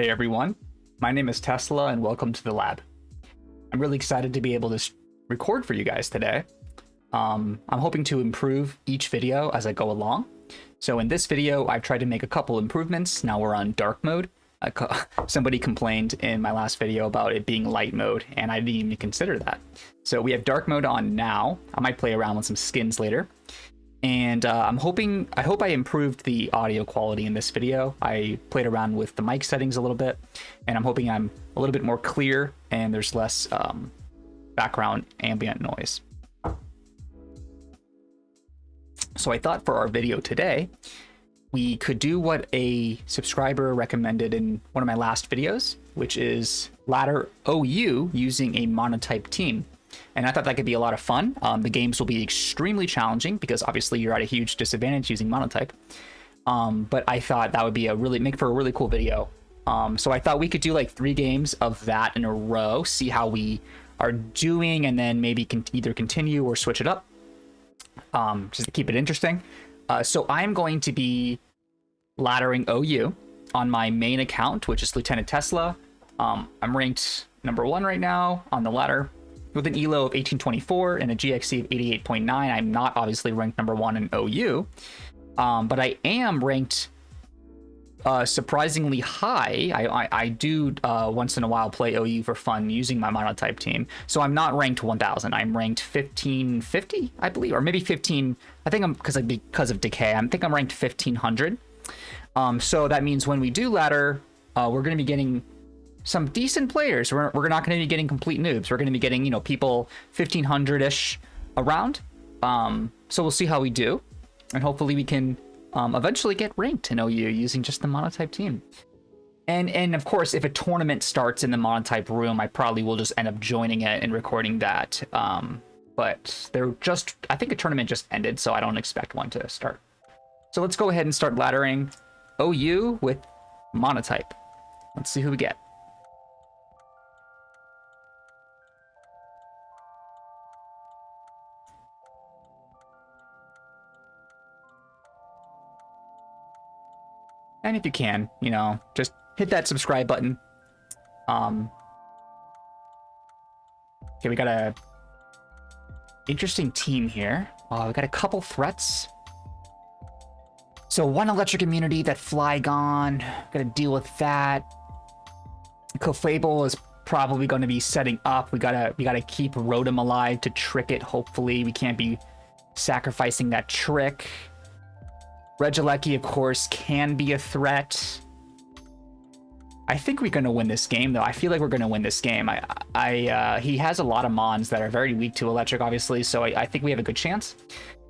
Hey everyone, my name is Tesla and welcome to the lab. I'm really excited to be able to record for you guys today. I'm hoping to improve each video as I go along. So in this video, I've tried to make a couple improvements. Now we're on dark mode. Somebody complained in my last video about it being light mode, and I didn't even consider that. So we have dark mode on now. I might play around with some skins later. And I hope I improved the audio quality in this video. I played around with the mic settings a little bit, and I'm hoping I'm a little bit more clear and there's less background ambient noise. So I thought for our video today, we could do what a subscriber recommended in one of my last videos, which is ladder OU using a monotype team. And I thought that could be a lot of fun. The games will be extremely challenging because obviously you're at a huge disadvantage using monotype. But I thought that would be make for a really cool video. So I thought we could do like 3 games of that in a row, see how we are doing, and then maybe either continue or switch it up, just to keep it interesting. So I'm going to be laddering OU on my main account, which is Lieutenant Tesla. I'm ranked number 1 right now on the ladder, with an ELO of 1824 and a GXC of 88.9. I'm not obviously ranked number 1 in OU, but I am ranked surprisingly high. I do once in a while play OU for fun using my monotype team. So I'm not ranked 1000. I'm ranked 1550, I believe, or maybe 15. I think I'm because of decay. I think I'm ranked 1500. So that means when we do ladder, we're going to be getting some decent players. We're not going to be getting complete noobs. We're going to be getting, people 1500-ish around. So we'll see how we do, and hopefully we can eventually get ranked in OU using just the monotype team. And of course, if a tournament starts in the monotype room, I probably will just end up joining it and recording that. But I think a tournament just ended, so I don't expect one to start. So let's go ahead and start laddering OU with monotype. Let's see who we get. And if you can, just hit that subscribe button. Okay, we got a interesting team here. We got a couple threats. So one electric immunity, that Flygon, gotta deal with that. Clefable is probably going to be setting up. We gotta keep Rotom alive to trick it. Hopefully, we can't be sacrificing that trick. Regieleki, of course, can be a threat. I think we're going to win this game, though. I feel like we're going to win this game. He has a lot of mons that are very weak to electric, obviously, so I think we have a good chance.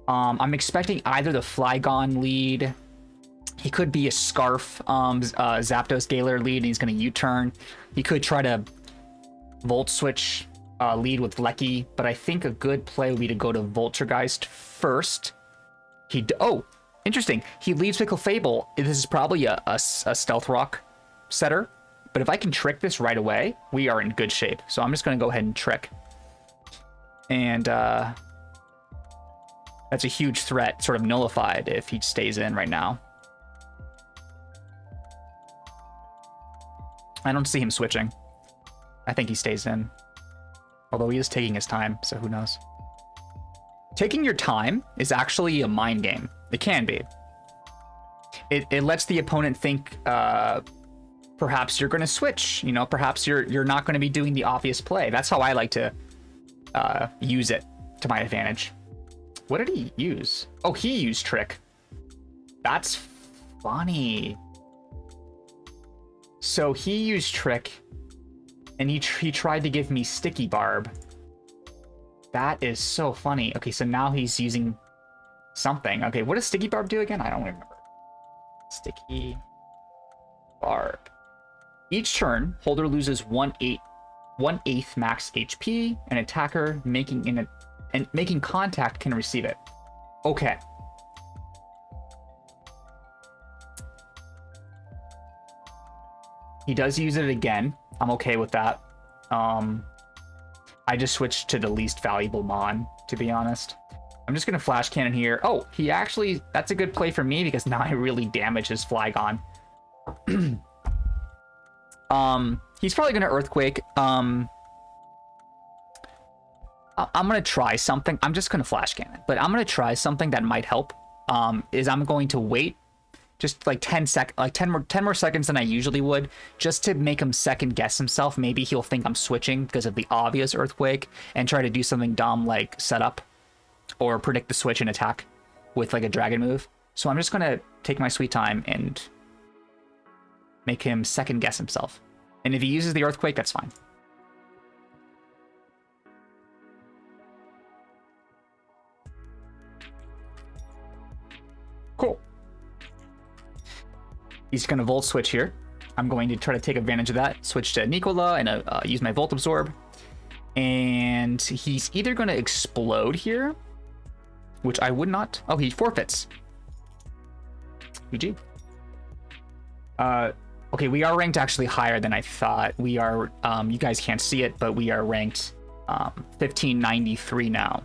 I'm expecting either the Flygon lead. He could be a Scarf Zapdos Galar lead, and he's going to U-turn. He could try to Volt Switch lead with Lecky, but I think a good play would be to go to Voltergeist first. Interesting. He leads with Clefable. This is probably a Stealth Rock setter, but if I can trick this right away, we are in good shape. So I'm just going to go ahead and trick. And that's a huge threat, sort of nullified if he stays in right now. I don't see him switching. I think he stays in. Although he is taking his time, so who knows. Taking your time is actually a mind game. It can be. It lets the opponent think perhaps you're going to switch. Perhaps you're not going to be doing the obvious play. That's how I like to use it to my advantage. What did he use? Oh, he used Trick. That's funny. So he used Trick, and he tried to give me Sticky Barb. That is so funny. Okay, so now he's using something. Okay, what does Sticky Barb do again? I don't remember. Sticky Barb. Each turn, holder loses 1/8 max HP. An attacker making contact can receive it. Okay. He does use it again. I'm okay with that. I just switched to the least valuable mon, to be honest. I'm just going to Flash Cannon here. Oh, that's a good play for me because now I really damage his Flygon. He's probably gonna Earthquake. I'm gonna try something. I'm just gonna Flash Cannon, but I'm gonna try something that might help. Is I'm going to wait just like 10 more seconds than I usually would, just to make him second guess himself. Maybe he'll think I'm switching because of the obvious Earthquake and try to do something dumb like setup or predict the switch and attack with like a dragon move. So I'm just gonna take my sweet time and make him second guess himself. And if he uses the Earthquake, that's fine. Cool. He's going to Volt Switch here. I'm going to try to take advantage of that. Switch to Nicola and use my Volt Absorb. And he's either going to explode here, which I would not. Oh, he forfeits. GG. Okay, we are ranked actually higher than I thought. We are, you guys can't see it, but we are ranked 1593 now.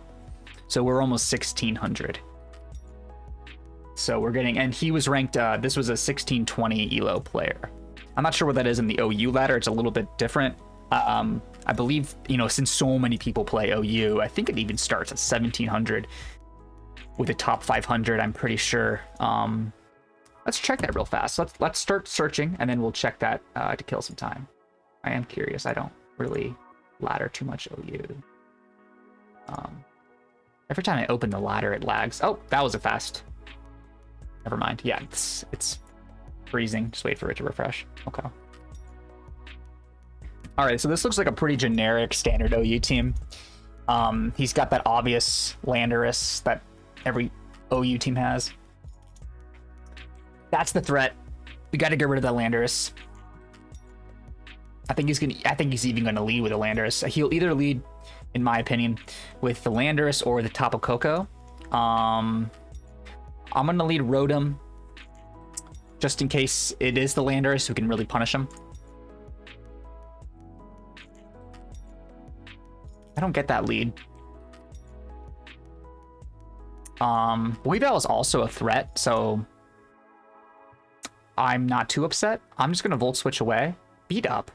So we're almost 1600. So we're getting, and he was ranked, this was a 1620 ELO player. I'm not sure what that is in the OU ladder. It's a little bit different. I believe, since so many people play OU, I think it even starts at 1700 with a top 500, I'm pretty sure. Let's check that real fast. Let's start searching, and then we'll check that to kill some time. I am curious. I don't really ladder too much OU. Every time I open the ladder, it lags. Oh, that was a fast. Never mind. Yeah, it's freezing. Just wait for it to refresh. Okay. All right, so this looks like a pretty generic standard OU team. He's got that obvious Landorus that every OU team has. That's the threat. We got to get rid of that Landorus. I think he's even gonna lead with a Landorus. He'll either lead, in my opinion, with the Landorus or the Tapu Koko. I'm gonna lead Rotom, just in case it is the Landorus who can really punish him. I don't get that lead. Weavile is also a threat, so I'm not too upset. I'm just gonna Volt Switch away. Beat up.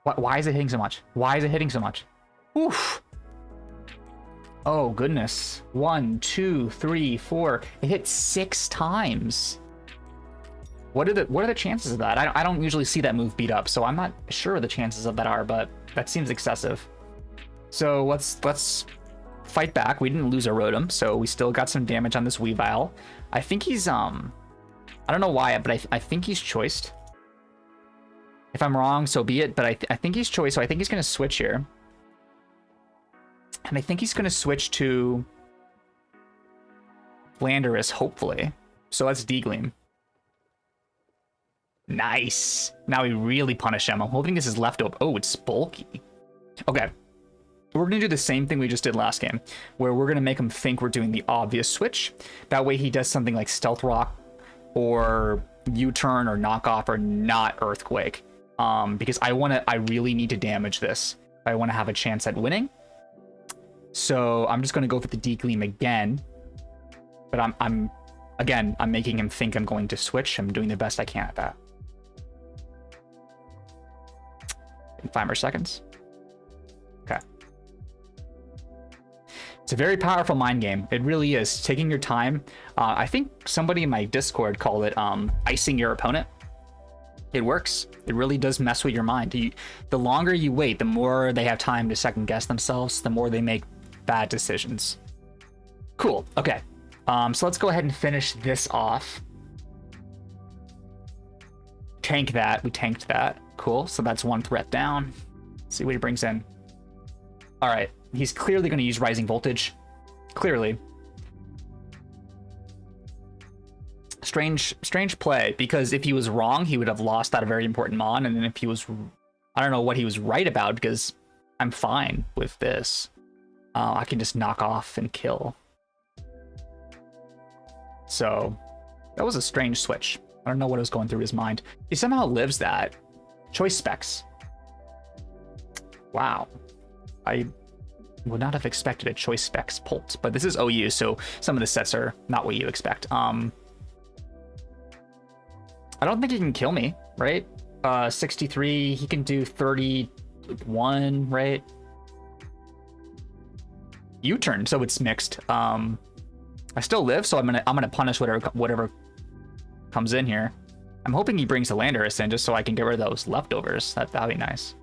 Why is it hitting so much? Why is it hitting so much? Oof. Oh, goodness. 1, 2, 3, 4. It hit 6 times. What are the chances of that? I don't usually see that move beat up, so I'm not sure what the chances of that are, but that seems excessive. So let's fight back. We didn't lose a Rotom, so we still got some damage on this Weavile. I think he's I don't know why, but I think he's choiced. If I'm wrong, so be it, but I think he's choiced, so I think he's going to switch here. And I think he's going to switch to Landorus, hopefully. So let's D-Gleam. Nice. Now we really punish him. I'm hoping this is left open. Oh, it's bulky. Okay. We're going to do the same thing we just did last game, where we're going to make him think we're doing the obvious switch. That way he does something like Stealth Rock or U-Turn or Knock Off or not Earthquake. Because I really need to damage this. I want to have a chance at winning. So I'm just going to go for the D-Gleam again. But I'm making him think I'm going to switch. I'm doing the best I can at that. In 5 more seconds. Okay. It's a very powerful mind game. It really is. Taking your time. I think somebody in my Discord called it icing your opponent. It works. It really does mess with your mind. The longer you wait, the more they have time to second guess themselves, the more they make bad decisions. Cool. Okay. So let's go ahead and finish this off. Tank that. We tanked that. Cool. So that's one threat down. Let's see what he brings in. All right. He's clearly going to use Rising Voltage. Clearly. Strange play, because if he was wrong, he would have lost that very important Mon. And then if he was, I don't know what he was right about, because I'm fine with this. I can just knock off and kill. So that was a strange switch. I don't know what was going through his mind. He somehow lives that. Choice Specs. Wow. I would not have expected a Choice Specs Pult, but this is OU, so some of the sets are not what you expect. I don't think he can kill me, right? 63, he can do 31, right? U-turn, so it's mixed. I still live, so I'm gonna punish whatever comes in here. I'm hoping he brings the Landorus in just so I can get rid of those leftovers. That'd be nice.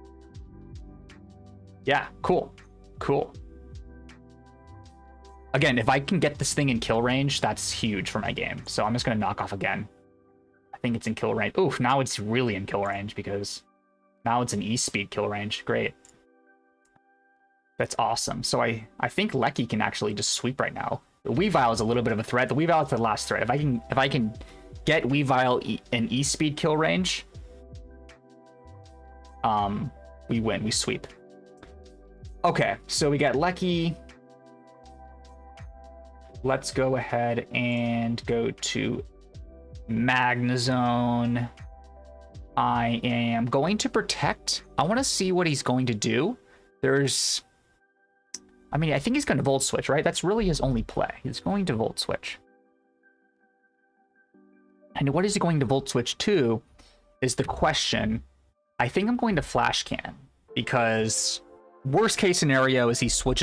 Yeah, cool. Cool. Again, if I can get this thing in kill range, that's huge for my game. So I'm just gonna knock off again. I think it's in kill range. Oof, now it's really in kill range because now it's an E-speed kill range. Great. That's awesome. So I think Lecky can actually just sweep right now. The Weavile is a little bit of a threat. The Weavile is the last threat. If I can get Weavile in E-speed kill range, we win. We sweep. Okay, so we got Lecky. Let's go ahead and go to Magnezone. I am going to protect. I want to see what he's going to do. I mean, I think he's going to Volt Switch, right? That's really his only play. He's going to Volt Switch. And what is he going to Volt Switch to is the question. I think I'm going to Flash Cannon because worst case scenario is he Volt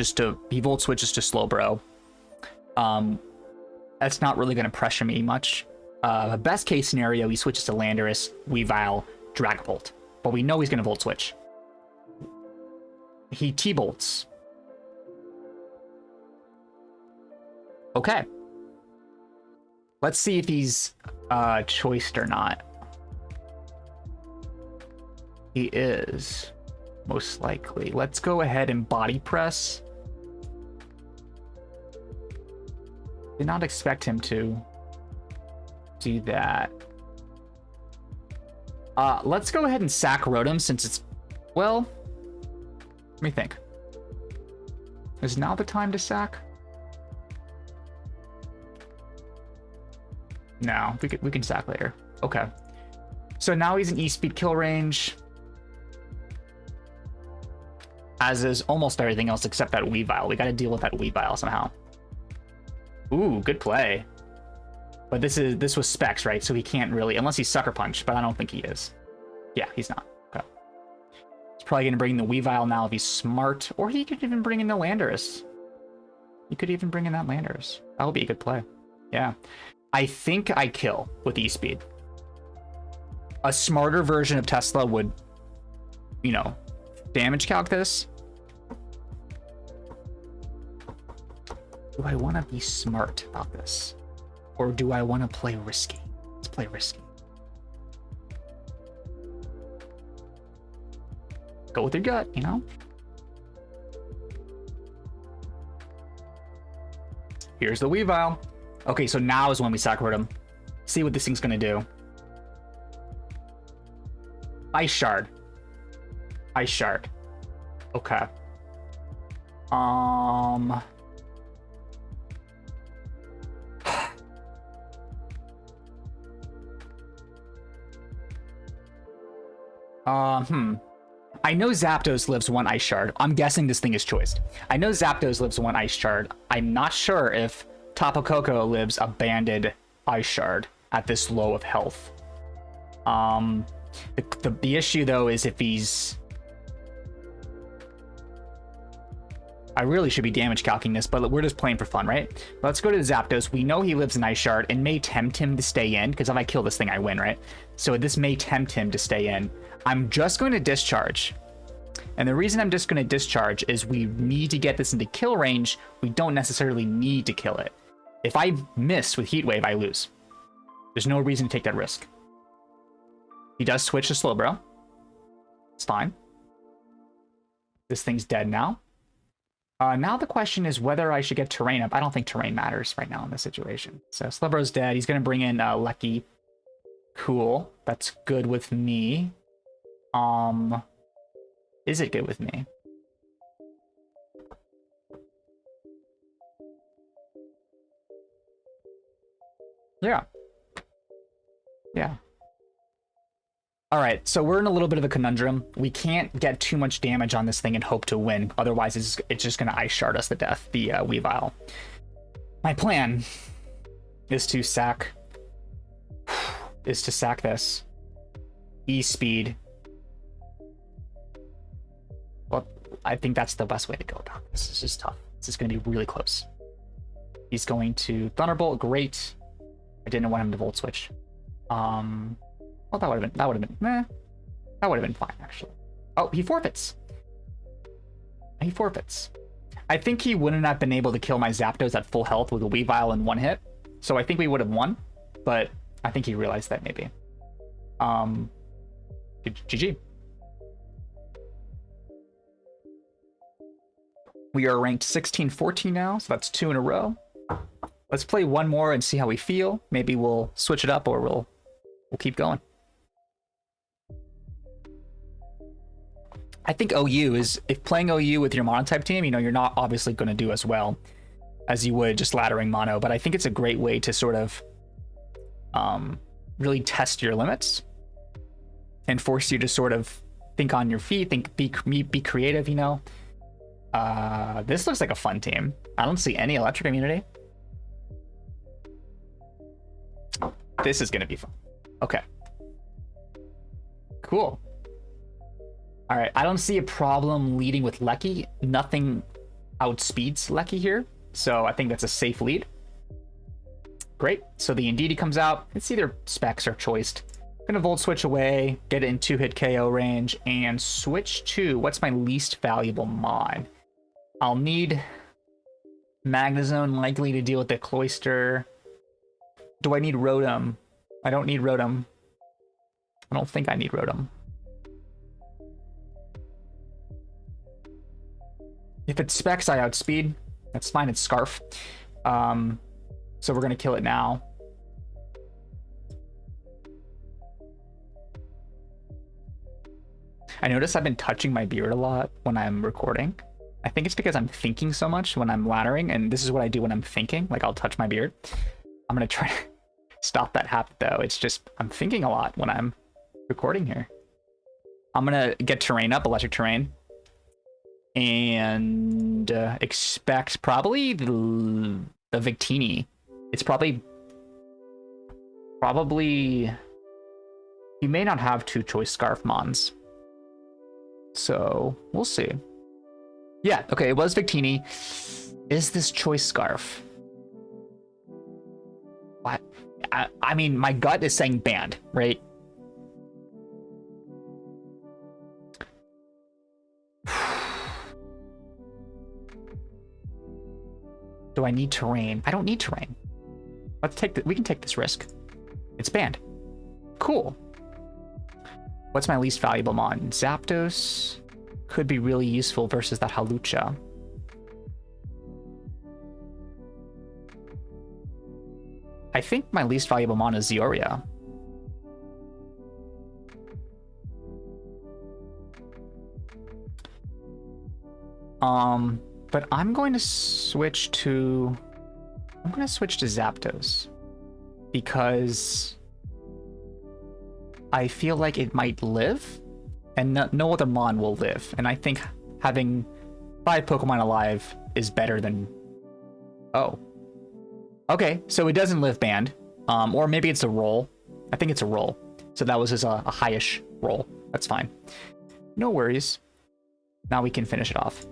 Switches to Slowbro. That's not really going to pressure me much. Best case scenario, he switches to Landorus, Weavile, Dragapult. But we know he's going to Volt Switch. He T-Bolts. Okay. Let's see if he's choiced or not. He is, most likely. Let's go ahead and Body Press. Did not expect him to do that. Let's go ahead and sack Rotom since it's, well, let me think. Is now the time to sack? No, we can sack later. Okay. So now he's in E-speed kill range. As is almost everything else except that Weavile. We got to deal with that Weavile somehow. Ooh, good play. But this was Specs, right? So he can't really, unless he's Sucker Punch, but I don't think he is. Yeah, he's not. Okay. He's probably going to bring in the Weavile now if he's smart, or he could even bring in the Landorus. He could even bring in that Landorus. That would be a good play. Yeah. I think I kill with E-speed. A smarter version of Tesla would, you know, damage calc this. Do I want to be smart about this? Or do I want to play risky? Let's play risky. Go with your gut, you know? Here's the Weavile. Okay, so now is when we Sakura him. See what this thing's gonna do. Ice Shard. Ice Shard. Okay. I know Zapdos lives one Ice Shard. I'm guessing this thing is choiced. I know Zapdos lives one Ice Shard. I'm not sure if Tapu Koko lives a banded Ice Shard at this low of health. The issue though is if he's... I really should be damage calculating this, but we're just playing for fun, right? Let's go to Zapdos. We know he lives in Ice Shard and may tempt him to stay in, because if I kill this thing, I win, right? So this may tempt him to stay in. I'm just going to discharge. And the reason I'm just going to discharge is we need to get this into kill range. We don't necessarily need to kill it. If I miss with Heat Wave, I lose. There's no reason to take that risk. He does switch to Slowbro. It's fine. This thing's dead now. Now the question is whether I should get Terrain up. I don't think Terrain matters right now in this situation. So Slowbro's dead. He's going to bring in Lecky. Cool. That's good with me. Is it good with me? Yeah. Yeah. All right, so we're in a little bit of a conundrum. We can't get too much damage on this thing and hope to win. Otherwise, it's just going to Ice Shard us to death, the Weavile. My plan is to sack... is to sack this. E-speed. Well, I think that's the best way to go about this. This is tough. This is going to be really close. He's going to Thunderbolt. Great. I didn't want him to Volt Switch. Well, that would have been, meh. That would have been fine, actually. Oh, he forfeits. He forfeits. I think he wouldn't have been able to kill my Zapdos at full health with a Weavile in one hit. So I think we would have won, but I think he realized that maybe. GG. We are ranked 16-14 now, so that's 2 in a row. Let's play one more and see how we feel. Maybe we'll switch it up or we'll keep going. I think OU is, if playing OU with your mono type team, you know, you're not obviously going to do as well as you would just laddering mono, but I think it's a great way to sort of really test your limits and force you to sort of think on your feet, be creative, you know. This looks like a fun team. I don't see any electric immunity. This is going to be fun. Okay. Cool. All right, I don't see a problem leading with Lecky. Nothing outspeeds Lecky here, so I think that's a safe lead. Great, so the Indeedee comes out. It's either Specs or Choiced. Gonna Volt Switch away, get it in 2-hit KO range, and switch to, what's my least valuable mod? I'll need Magnezone, likely to deal with the Cloyster. Do I need Rotom? I don't need Rotom. I don't think I need Rotom. If it's Specs, I outspeed. That's fine, it's Scarf. So we're gonna kill it now. I notice I've been touching my beard a lot when I'm recording. I think it's because I'm thinking so much when I'm laddering, and this is what I do when I'm thinking. Like, I'll touch my beard. I'm gonna try to stop that habit, though. It's just, I'm thinking a lot when I'm recording here. I'm gonna get Terrain up, Electric Terrain. And expect probably the Victini. It's probably you may not have 2 Choice Scarf Mons, so we'll see. Yeah, okay, it was Victini. Is this Choice Scarf? What? I mean, my gut is saying banned, right? Do I need Terrain? I don't need Terrain. Let's take we can take this risk. It's banned. Cool. What's my least valuable mon? Zapdos could be really useful versus that Hawlucha. I think my least valuable mon is Zioria. But I'm going to switch to Zapdos because I feel like it might live and no other mon will live. And I think having 5 Pokemon alive is better than... Oh. Okay, so it doesn't live banned. Or maybe it's a roll. I think it's a roll. So that was just a high-ish roll. That's fine. No worries. Now we can finish it off.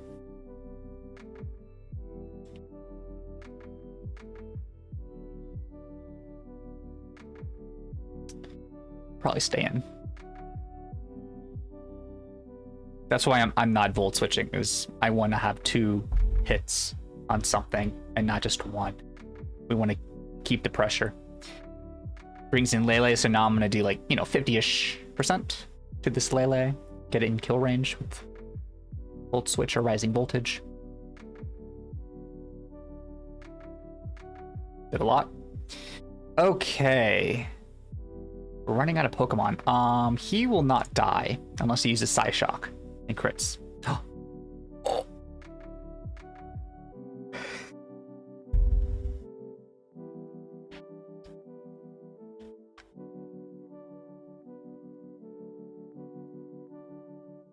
Probably stay in. That's why I'm not Volt switching, is I want to have 2 hits on something and not just 1. We want to keep the pressure. Brings in Lele, so now I'm going to do, like, you know, 50-ish% to this Lele. Get it in kill range with Volt Switch or Rising Voltage. Did a lot. Okay. We're running out of Pokemon. He will not die unless he uses Psyshock and crits. Oh.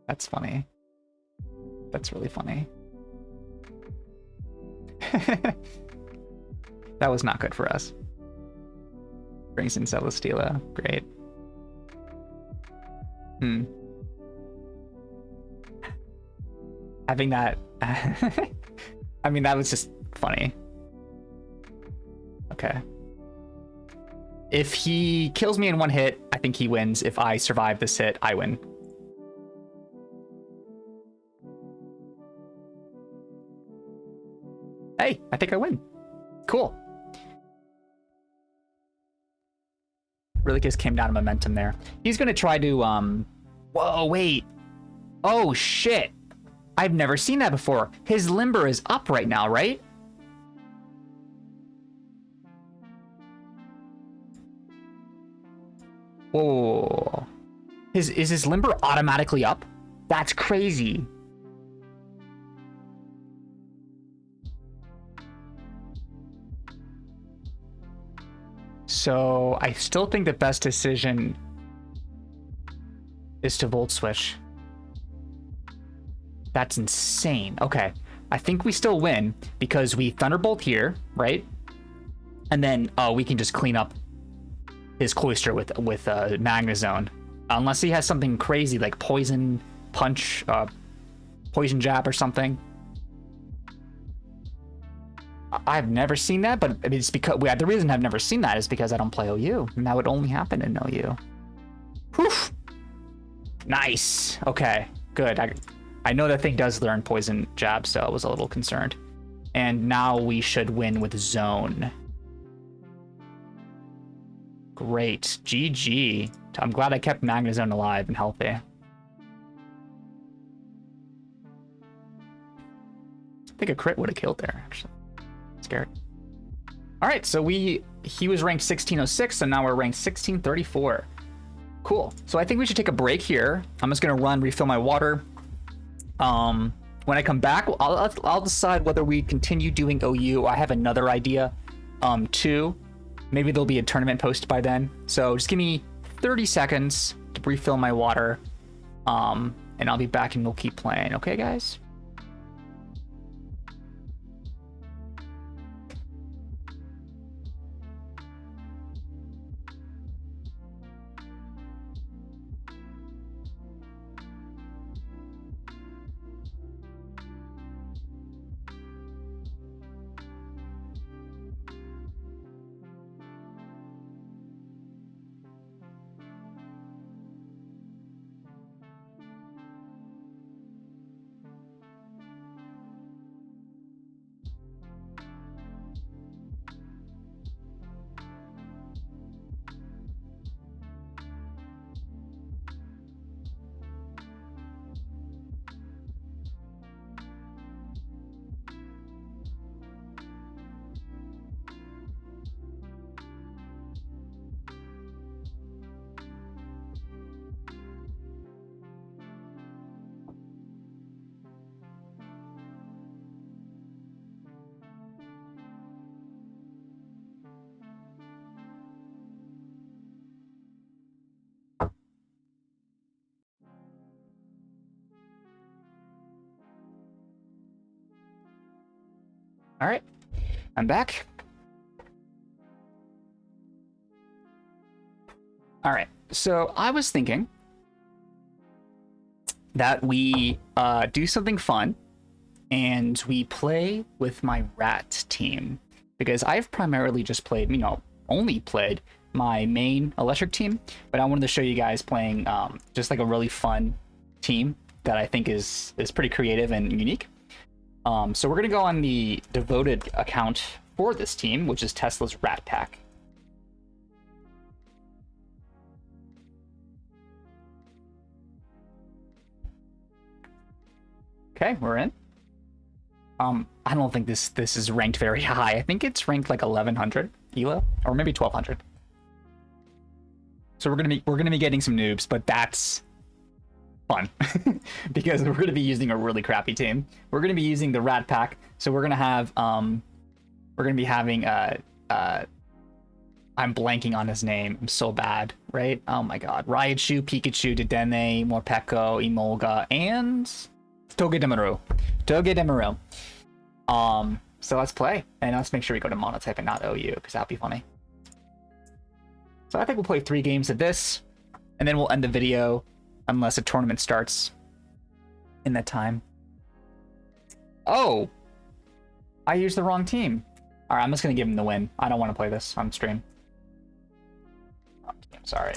That's funny. That's really funny. That was not good for us. Brings in Celesteela. Great. Having that... I mean, that was just funny. Okay. If he kills me in one hit, I think he wins. If I survive this hit, I win. Hey, I think I win. Cool. Really just came down to momentum there. He's gonna try to, Whoa, wait. Oh, shit. I've never seen that before. His limber is up right now, right? Whoa. Is his limber automatically up? That's crazy. So I still think the best decision is to Volt Switch. That's insane. Okay. I think we still win because we Thunderbolt here, right? And then we can just clean up his Cloyster with Magnezone. Unless he has something crazy like Poison Punch, Poison Jab or something. I've never seen that, but it's because the reason I've never seen that is because I don't play OU, and that would only happen in OU. Whew. Nice. Okay, good. I know that thing does learn Poison Jab, so I was a little concerned. And now we should win with Zone. Great. GG. I'm glad I kept Magnezone alive and healthy. I think a crit would have killed there, actually. Scared. All right, so he was ranked 1606, and now we're ranked 1634. Cool. So I think we should take a break here. I'm just gonna run, refill my water. When I come back, I'll decide whether we continue doing OU. I have another idea, too. Maybe there'll be a tournament posted by then. So just give me 30 seconds to refill my water, and I'll be back and we'll keep playing. Okay, guys? All right, I'm back. All right, so I was thinking that we do something fun and we play with my rat team, because I've primarily just played, only played my main electric team, but I wanted to show you guys playing just like a really fun team that I think is pretty creative and unique. So we're going to go on the devoted account for this team, which is Tesla's Rat Pack. Okay, we're in. I don't think this is ranked very high. I think it's ranked like 1100 Elo, or maybe 1200. So we're gonna be getting some noobs, but that's fun because we're gonna be using a really crappy team. We're gonna be using the Rat Pack, so we're gonna have I'm blanking on his name. I'm so bad, right? Oh my god. Raichu, Pikachu, Dedenne, Morpeko, Emolga, and Togedemaru. So let's play, and let's make sure we go to Monotype and not OU, because that'd be funny. So I think we'll play 3 games of this, and then we'll end the video unless a tournament starts in that time. Oh! I used the wrong team. Alright, I'm just gonna give him the win. I don't want to play this on stream. Oh, I'm sorry.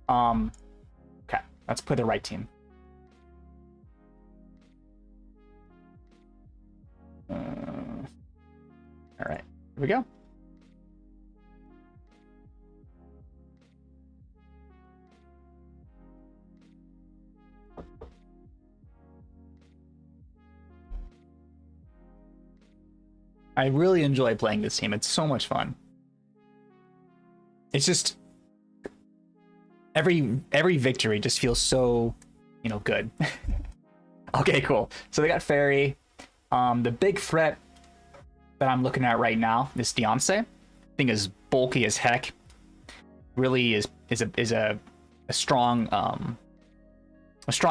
Okay, let's play the right team. Alright, here we go. I really enjoy playing this team. It's so much fun. It's just every victory just feels so, you know, good. Okay, cool. So they got Fairy. The big threat that I'm looking at right now is Deontay. Thing is bulky as heck. Really is a strong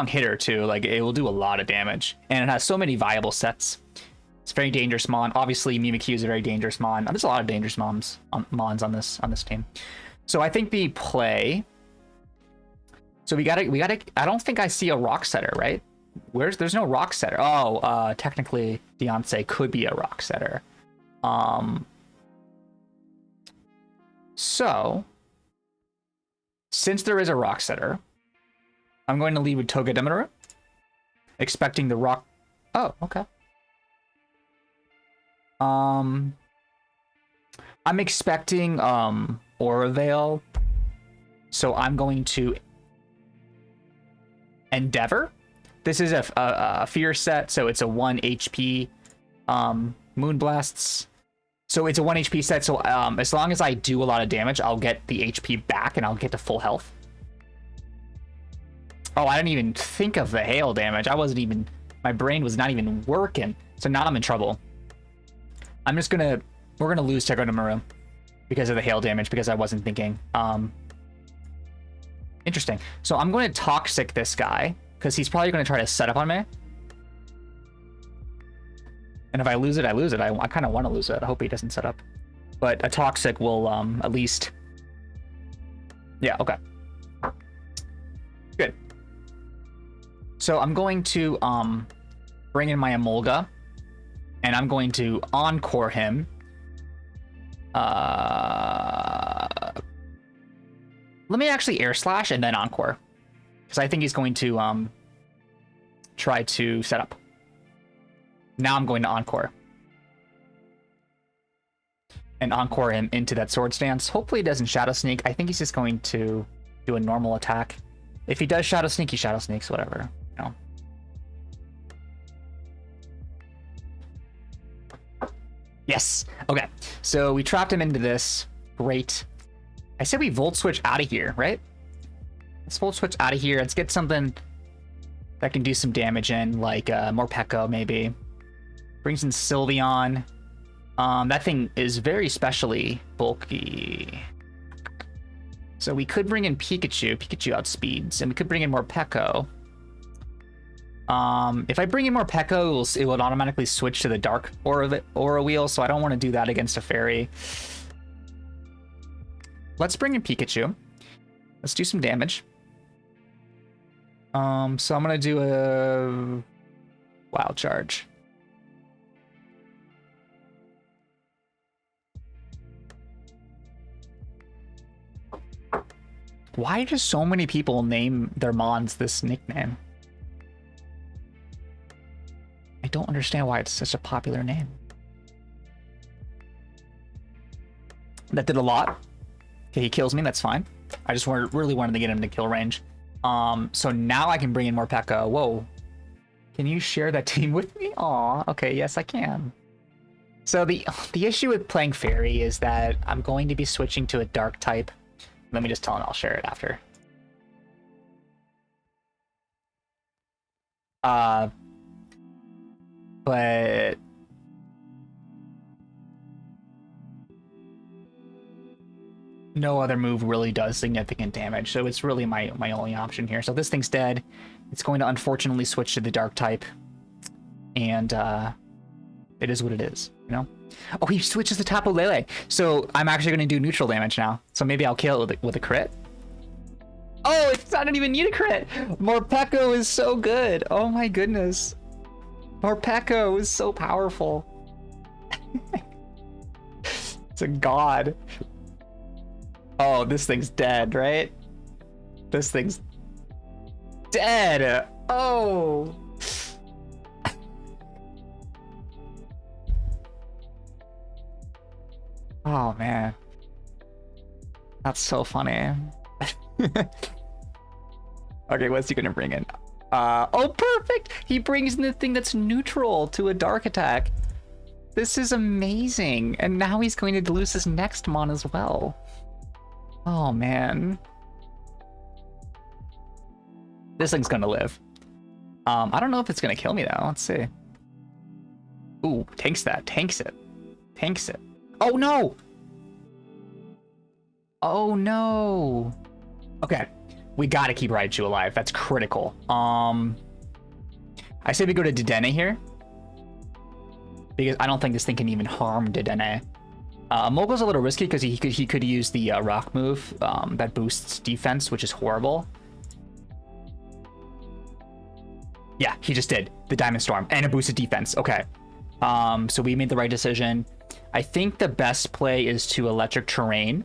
hitter too. Like, it will do a lot of damage, and it has so many viable sets. It's a very dangerous mon. Obviously, Mimikyu is a very dangerous mon. There's a lot of dangerous mons on this team. So I think the play. So we gotta. I don't think I see a rock setter, right? There's no rock setter. Oh, technically Deontay could be a rock setter. So since there is a rock setter, I'm going to lead with Togedemaru, expecting the rock. Oh, okay. I'm expecting Aura Veil, so I'm going to Endeavor. This is a fear set, so it's a 1 HP Moonblasts. So it's a 1 HP set, so as long as I do a lot of damage, I'll get the HP back and I'll get to full health. Oh, I didn't even think of the hail damage. My brain was not even working. So now I'm in trouble. We're gonna lose Togedemaru because of the hail damage, because I wasn't thinking. Interesting. So I'm going to Toxic this guy, because he's probably going to try to set up on me. And if I lose it, I lose it. I kind of want to lose it. I hope he doesn't set up. But a Toxic will at least... Yeah, okay. Good. So I'm going to bring in my Emolga, and I'm going to Encore him. Let me actually Air Slash and then Encore, because I think he's going to try to set up. Now I'm going to Encore. And Encore him into that Swords Dance. Hopefully he doesn't Shadow Sneak. I think he's just going to do a normal attack. If he does Shadow Sneak, he Shadow Sneaks, whatever. You know. Yes. Okay. So we trapped him into this. Great. I said we Volt Switch out of here, right? Let's Volt Switch out of here. Let's get something that can do some damage in, like Morpeko maybe. Brings in Sylveon. That thing is very specially bulky. So we could bring in Pikachu. Pikachu outspeeds. And we could bring in Morpeko. If I bring in Morpeko, it will automatically switch to the Dark Aura Wheel, so I don't want to do that against a Fairy. Let's bring in Pikachu. Let's do some damage. So I'm gonna do a Wild Charge. Why do so many people name their mons this nickname? I don't understand why it's such a popular name. That did a lot. Okay, he kills me, that's fine. I just really wanted to get him to kill range. So now I can bring in Morpeko. Whoa. Can you share that team with me? Aw, okay, yes I can. So the issue with playing Fairy is that I'm going to be switching to a Dark type. Let me just tell him I'll share it after. But... no other move really does significant damage, so it's really my only option here. So this thing's dead. It's going to unfortunately switch to the Dark type. And it is what it is, you know? Oh, he switches to Tapu Lele. So I'm actually going to do neutral damage now. So maybe I'll kill it with a crit. Oh, it's I don't even need a crit. Morpeko is so good. Oh my goodness. Morpeko is so powerful. It's a god. Oh, this thing's dead, right? This thing's dead. Oh. Oh man. That's so funny. Okay, what's he gonna bring in? Oh, perfect! He brings in the thing that's neutral to a dark attack. This is amazing. And now he's going to lose his next mon as well. Oh, man. This thing's gonna live. I don't know if it's gonna kill me, though. Let's see. Ooh, tanks that. Tanks it. Tanks it. Oh, no! Oh, no! Okay. We gotta keep Raichu alive. That's critical. I say we go to Dedenne here. Because I don't think this thing can even harm Dedenne. Mogul's a little risky because he could use the rock move that boosts defense, which is horrible. Yeah, he just did. The Diamond Storm. And it boosted defense. Okay. So we made the right decision. I think the best play is to Electric Terrain.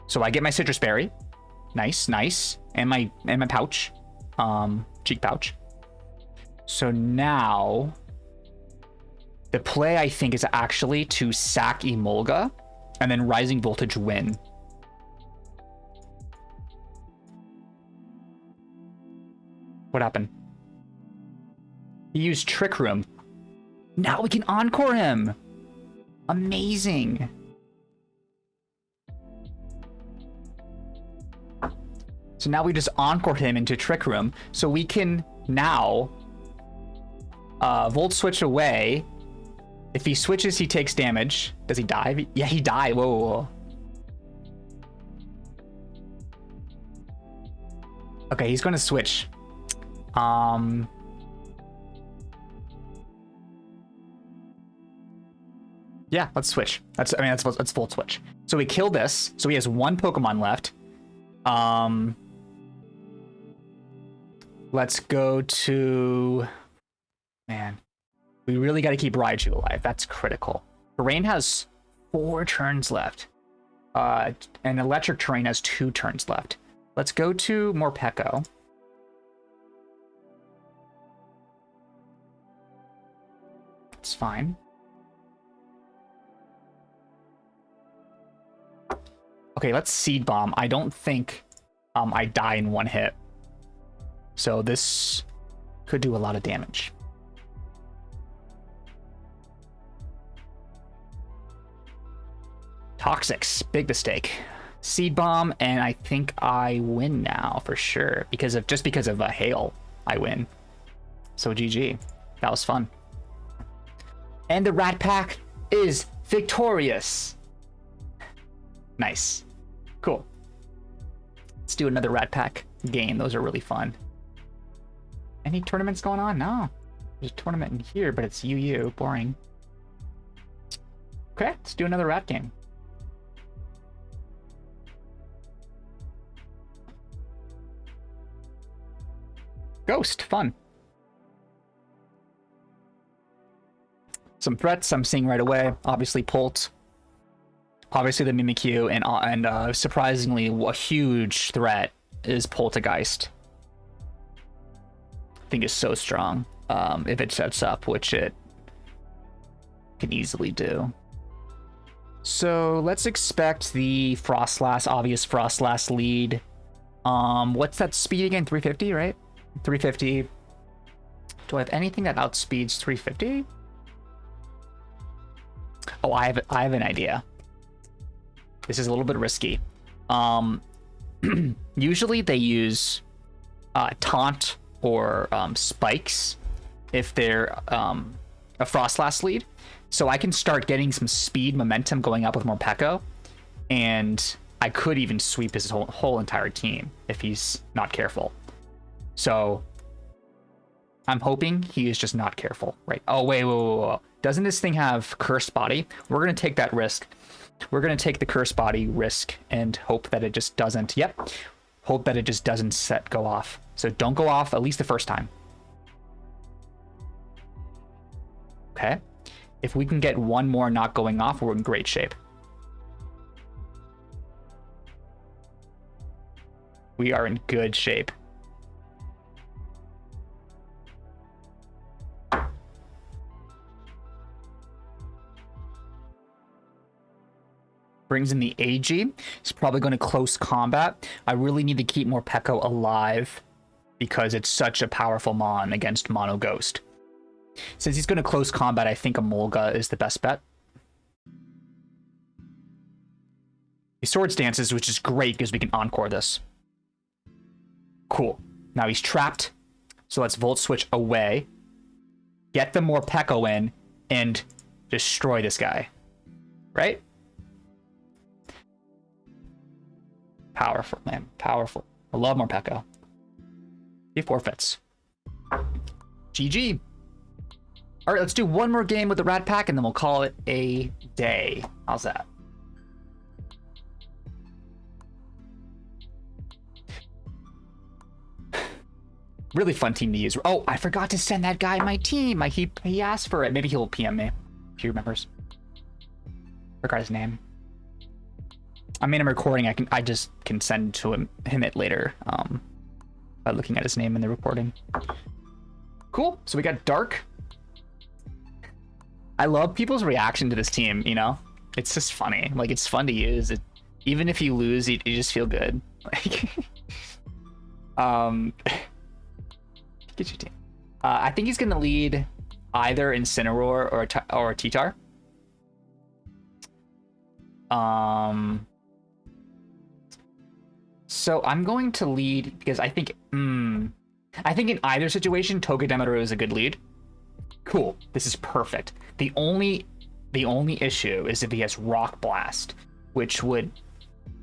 So I get my Citrus Berry. Nice, nice. And my pouch. Cheek pouch. So now the play I think is actually to sack Emolga and then Rising Voltage win. What happened? He used Trick Room. Now we can Encore him. Amazing. So now we just Encore him into Trick Room. So we can now Volt Switch away. If he switches, he takes damage. Does he die? Yeah, he died. Whoa, whoa, whoa. Okay, he's going to switch. Yeah, let's switch. That's Volt Switch. So we kill this. So he has one Pokemon left. Let's go to... Man. We really got to keep Raichu alive. That's critical. Terrain has 4 turns left. And Electric Terrain has 2 turns left. Let's go to Morpeko. It's fine. Okay, let's Seed Bomb. I don't think I die in one hit. So this could do a lot of damage. Toxics, big mistake. Seed Bomb, and I think I win now for sure because of a Hail. I win. So GG. That was fun. And the Rat Pack is victorious. Nice. Cool. Let's do another Rat Pack game. Those are really fun. Any tournaments going on? No. There's a tournament in here, but it's UU. Boring. Okay, let's do another rat game. Ghost, fun. Some threats I'm seeing right away. Obviously Polt. Obviously the Mimikyu, and surprisingly a huge threat is Poltergeist. I think is so strong if it sets up, which it can easily do. So let's expect the Frostlass, obvious Frostlass lead. What's that speed again? 350, right? 350. Do I have anything that outspeeds 350? Oh, I have an idea. This is a little bit risky. Usually they use Taunt or Spikes if they're a Frostlass lead. So I can start getting some speed momentum going up with Morpeko, and I could even sweep his whole entire team if he's not careful. So I'm hoping he is just not careful, right? Oh, wait. Doesn't this thing have Cursed Body? We're going to take that risk. We're going to take the Cursed Body risk and hope that it just doesn't. Yep. Hope that it just doesn't go off. So don't go off at least the first time. Okay. If we can get one more not going off, we're in great shape. We are in good shape. Brings in the AG. He's probably going to close combat. I really need to keep Morpeko alive because it's such a powerful mon against Mono Ghost. Since he's going to close combat, I think Emolga is the best bet. He Swords Dances, which is great because we can encore this. Cool. Now he's trapped. So let's Volt Switch away. Get the Morpeko in and destroy this guy. Right? Powerful, man. Powerful. I love Morpeko. He forfeits. GG. All right, let's do one more game with the Rat Pack, and then we'll call it a day. How's that? Really fun team to use. Oh, I forgot to send that guy my team. He asked for it. Maybe he'll PM me if he remembers. Forgot his name. I mean, I'm recording. I just can send to him it later. By looking at his name in the recording. Cool. So we got Dark. I love people's reaction to this team. You know, it's just funny. Like, it's fun to use. Even if you lose, you just feel good. Like, get your team. I think he's gonna lead either Incineroar or T-Tar. So I'm going to lead because I think in either situation, Togedemaru is a good lead. Cool. This is perfect. The only issue is if he has Rock Blast, which would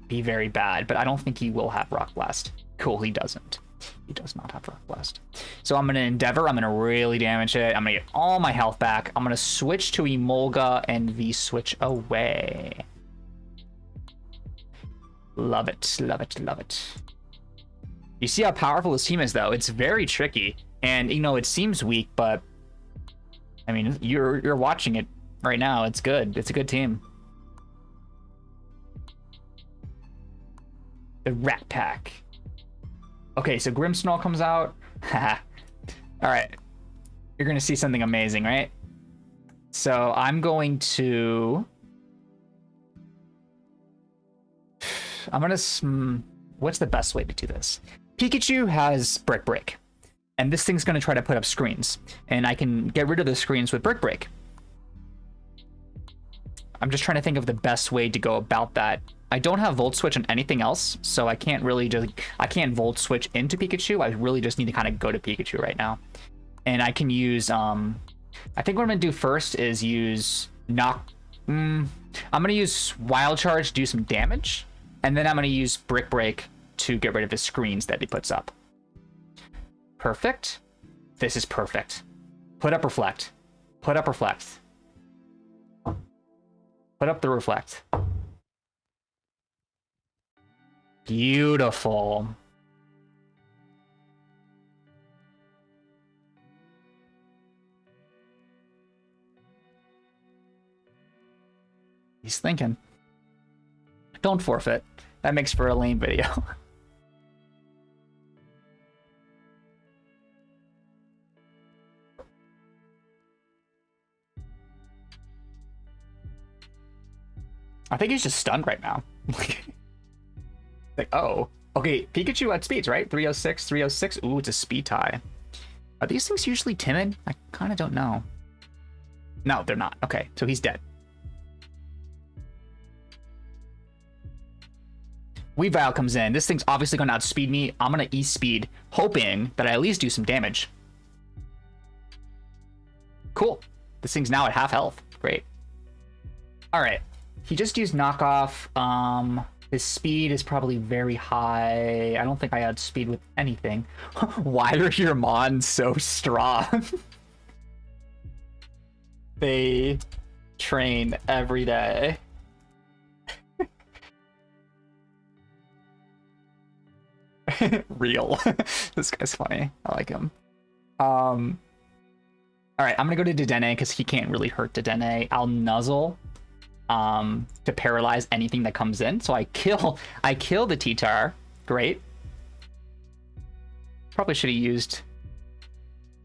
be very bad, but I don't think he will have Rock Blast. Cool, he doesn't. He does not have Rock Blast. So I'm going to Endeavor. I'm going to really damage it. I'm going to get all my health back. I'm going to switch to Emolga and V-switch away. Love it, love it, love it. You see how powerful this team is, though. It's very tricky, and you know it seems weak, but I mean, you're watching it right now. It's good. It's a good team. The Rat Pack. Okay, so Grimmsnarl comes out. All right, you're gonna see something amazing, right? So I'm going to. What's the best way to do this? Pikachu has Brick Break, and this thing's going to try to put up screens, and I can get rid of the screens with Brick Break. I'm just trying to think of the best way to go about that. I don't have Volt Switch on anything else, so I can't really I can't Volt Switch into Pikachu. I really just need to kind of go to Pikachu right now. And I can use, I think what I'm going to do first is use I'm going to use Wild Charge to do some damage. And then I'm going to use Brick Break to get rid of the screens that he puts up. Perfect. This is perfect. Put up Reflect. Put up Reflect. Put up the Reflect. Beautiful. He's thinking. Don't forfeit. That makes for a lame video. I think he's just stunned right now. Like, oh. Okay, Pikachu at speeds, right? 306, 306. Ooh, it's a speed tie. Are these things usually timid? I kind of don't know. No, they're not. Okay, so he's dead. Weavile comes in. This thing's obviously going to outspeed me. I'm going to E-speed, hoping that I at least do some damage. Cool. This thing's now at half health. Great. All right. He just used knockoff. His speed is probably very high. I don't think I outspeed with anything. Why are your mons so strong? They train every day. Real. This guy's funny. I like him. All right, I'm gonna go to Dedenne because he can't really hurt Dedenne. I'll nuzzle to paralyze anything that comes in. So I kill the T-Tar. Great. Probably should have used.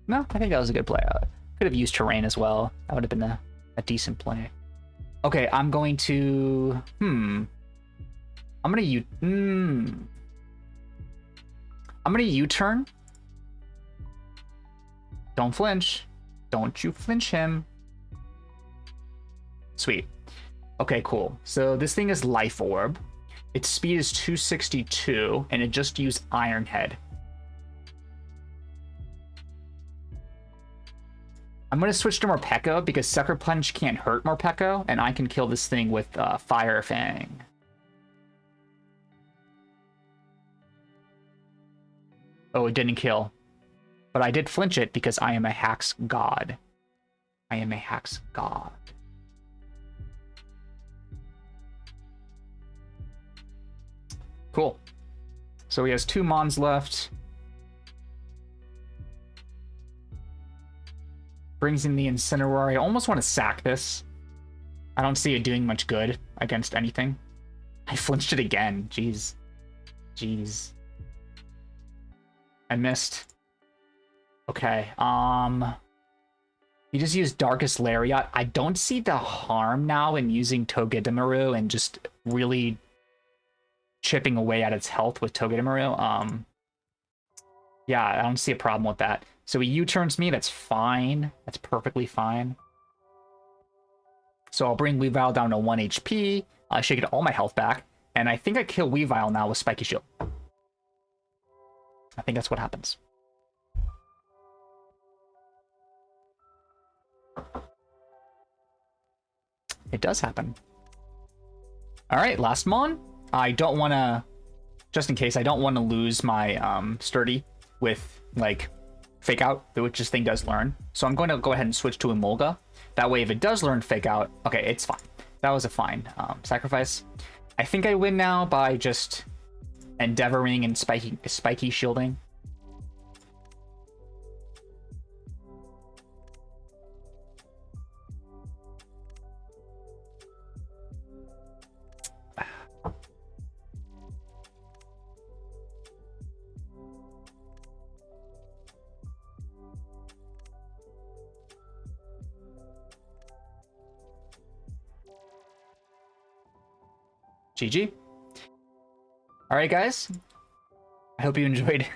No, I think that was a good play. Could have used terrain as well. That would have been a decent play. Okay, I'm going to. I'm gonna U-turn. Don't flinch. Don't you flinch him. Sweet. Okay, cool. So this thing is Life Orb. Its speed is 262, and it just used Iron Head. I'm going to switch to Morpeko because Sucker Punch can't hurt Morpeko, and I can kill this thing with Fire Fang. Oh, it didn't kill. But I did flinch it because I am a Hax God. I am a Hax God. Cool. So he has 2 Mons left. Brings in the Incineroar. I almost want to sack this. I don't see it doing much good against anything. I flinched it again. Jeez. Jeez. I missed. Okay, you just used Darkest Lariat. I don't see the harm now in using Togedemaru and just really chipping away at its health with Togedemaru. Yeah, I don't see a problem with that. So he U-turns me, that's fine. That's perfectly fine. So I'll bring Weavile down to 1 HP. I should get all my health back. And I think I kill Weavile now with Spiky Shield. I think that's what happens. It does happen. All right, last Mon. I don't want to, just in case, I don't want to lose my Sturdy with, like, Fake Out, which this thing does learn. So I'm going to go ahead and switch to Emolga. That way, if it does learn Fake Out, okay, it's fine. That was a fine sacrifice. I think I win now by just Endeavoring and spiky shielding. GG. All right, guys. I hope you enjoyed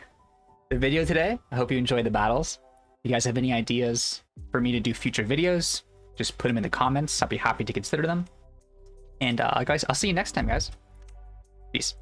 the video today. I hope you enjoyed the battles. If you guys have any ideas for me to do future videos, just put them in the comments. I'll be happy to consider them. And guys, I'll see you next time, guys. Peace.